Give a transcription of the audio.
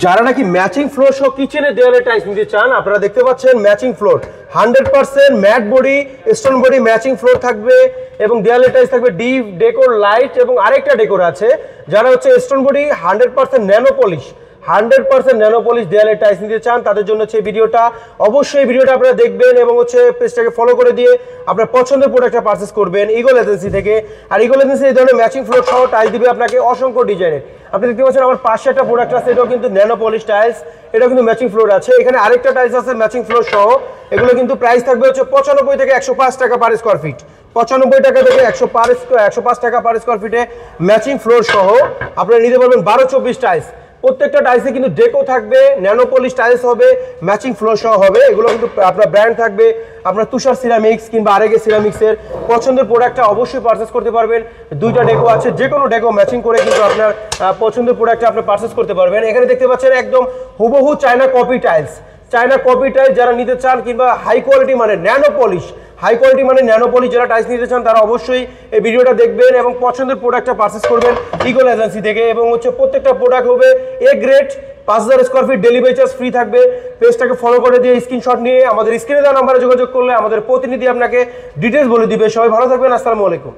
যারা নাকি matching floor সহ কিচেনে দেওয়ালে টাইলস নিতে চান, আপনারা দেখতে পাচ্ছেন matching floor 100% matte body stone body matching floor থাকবে এবং দেওয়ালে টাইলস থাকবে ডিপ ডেকোর লাইট এবং আরেকটা ডেকোর আছে যারা হচ্ছে stone body 100% nano polish 100% nano polish দেয়ালে টাইলস নিতে চান তাদের জন্য হচ্ছে ভিডিওটা। অবশ্যই ভিডিওটা আপনারা দেখবেন এবং হচ্ছে পেজটাকে ফলো করে দিয়ে আপনার পছন্দের প্রোডাক্টটা পারচেস করবেন ইগল এজেন্সি থেকে। আর ইগল এজেন্সি এই ধরনের ম্যাচিং ফ্লোর সহ টাইলস দিবে আপনাকে অসংখ্য ডিজাইনের। আপনি দেখতে পাচ্ছেন আমার পাশে একটা প্রোডাক্ট আছে, এটাও কিন্তু ন্যানো পলিশ টাইলস, এটা কিন্তু ম্যাচিং ফ্লোর আছে। এখানে আরেকটা টাইলস আছে ম্যাচিং ফ্লোর সহ, এগুলো কিন্তু প্রাইস থাকবে হচ্ছে 95 থেকে 105 টাকা পার স্কোয়ার ফিট। 95 টাকা থেকে 105 টাকা পার স্কোয়ার ফিটে ম্যাচিং ফ্লোর সহ আপনারা নিতে পারবেন 12-24 টাইলস। প্রত্যেকটা টাইলসে কিন্তু ডেকো থাকবে, ন্যানো পলিশ টাইলস হবে, ম্যাচিং ফ্লোর সহ হবে। এগুলো কিন্তু আপনার ব্র্যান্ড থাকবে, আপনার তুষার সিরামিক্স কিংবা আরেগে সিরামিক্সের পছন্দের প্রোডাক্টটা অবশ্যই পারচেস করতে পারবেন। দুইটা ডেকো আছে, যে কোনো ডেকো ম্যাচিং করে কিন্তু আপনার পছন্দের প্রোডাক্টটা আপনি পারচেস করতে পারবেন। এখানে দেখতে পাচ্ছেন একদম হুবহু China copy tiles. China copy tiles যারা নিতে চান কিংবা হাই কোয়ালিটি মানে ন্যানো পলিশ, হাই কোয়ালিটি মানে ন্যানো পলিশ যারা টাইলস নিতে চান তারা অবশ্যই এই ভিডিওটা দেখবেন এবং পছন্দের প্রোডাক্টটা পারচেস করবেন ইগল এজেন্সি থেকে। এবং হচ্ছে প্রত্যেকটা প্রোডাক্ট হবে A grade, 5000 square feet delivery charge free থাকবে। পেজটাকে ফলো করে দিয়ে স্ক্রিনশট নিয়ে আমাদের স্ক্রিনে দেওয়া নাম্বারে যোগাযোগ করলে আমাদের প্রতিনিধি আপনাকে ডিটেলস বলে দিবে। সবাই ভালো থাকবেন, আসসালামু আলাইকুম।